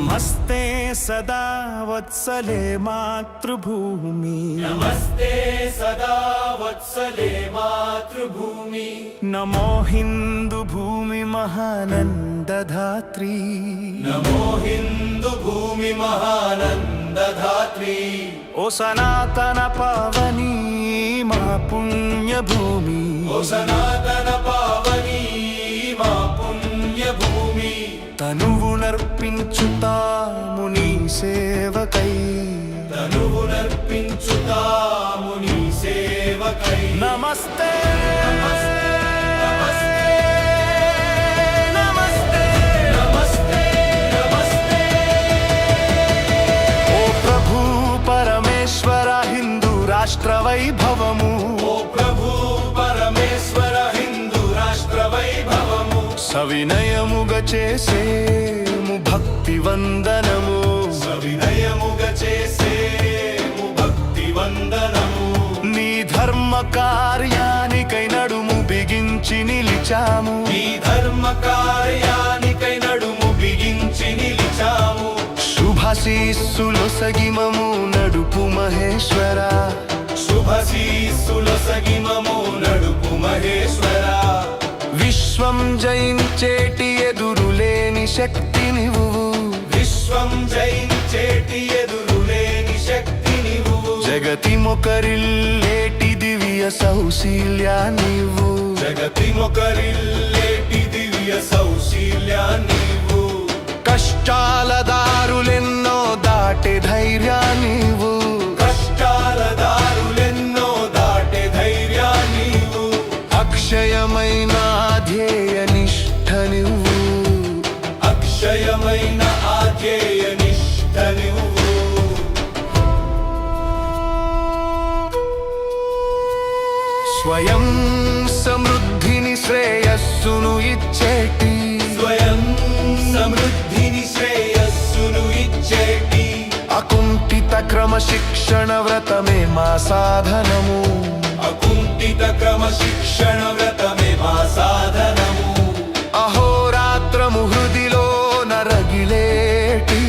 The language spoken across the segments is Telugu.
నమస్తే సదా వత్సలే మాతృభూమి నమస్తే సదా వత్సలే మాతృభూమి నమో హిందూ భూమి మహానందధాత్రీ నమో హిందూ భూమి మహానందధాత్రీ ఓ సనాతన పావని మా పుణ్యభూమి ఓ సనాతన పావని మా పుణ్యభూమి తనువునర్పించుతాము నీ సేవకై తనువునర్పించుతాము నీ సేవకై నమస్తే రాష్ట్ర వైభవము ఓ ప్రభు పరమేశ్వర హిందూ రాష్ట్ర వైభవము సవినయముగా చేసేము భక్తి వందనము సవినయముగా చేసేము భక్తి వందనము నీ ధర్మ కార్యానికై నడుము బిగించి నిలిచాము నీ ధర్మ కార్యానికై నడుము బిగించి నిలిచాము శుభాశీస్సులు సగిమము నడుపు మహేశ్వర శుభశీస్సులొసగిమము నడుపు మహేశ్వర విశ్వం జయించేటి ఎదురులేని శక్తి నీవు విశ్వం జయించేటి ఎదురులేని శక్తి నీవు జగతి మొకరిల్లేటి దివ్య సౌశీల్యా నీవు జగతి మొకరిల్లేటి దివ్య సౌశీల్యా నీవు కష్టాల దారులెన్నో దాటే ధైర్యా నీవు కష్టాల దారులెన్నో దాటే ధైర్యా నీవు అక్షయమైన ధ్యేయ నిష్ఠ నువ్వు అక్షయమైన ఆధ్యేయ నిష్ఠ నువ్వు స్వయం సమృద్ధిని శ్రేయస్సును ఇచ్చేటి స్వయం సమృద్ధిని శ్రేయస్సును ఇచ్చేటి అకుంఠిత క్రమశిక్షణ వ్రతమే మా సాధనము అకుంఠిత క్రమశిక్షణ వ్రతమే మా సాధనము అహోరాత్రము హృదిలో నరగిలేటి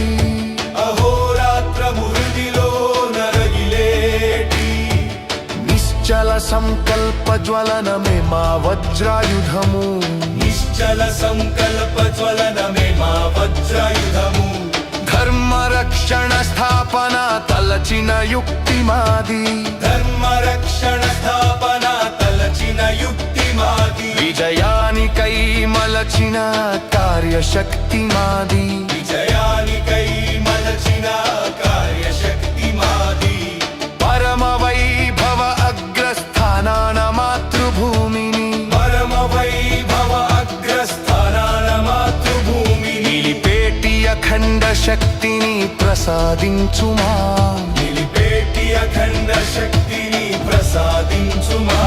అహోరాత్రము హృదిలో నరగిలేటి నిశ్చల సంకల్ప జ్వలనమే మా వజ్రాయుధము నిశ్చల సంకల్ప జ్వలనమే మా వజ్రాయుధము ధర్మ రక్షణ స్థాపన తలచిన యుక్తి మాది ధర్మ రక్షణ స్థాపన తలచిన యుక్తి మాది విజయానికై మలచిన కార్యశక్తి మాది విజయానికై మలచిన కార్యశక్తి మాది పరమ వైభవ అగ్రస్థానాన మాతృభూమిని పరమ వైభవ అగ్రస్థానాన మాతృభూమిని నిలిపేటి అఖండ శక్తిని ప్రసాదించుమా నిలిపేటి అఖండ శక్తిని ప్రసాదించుమా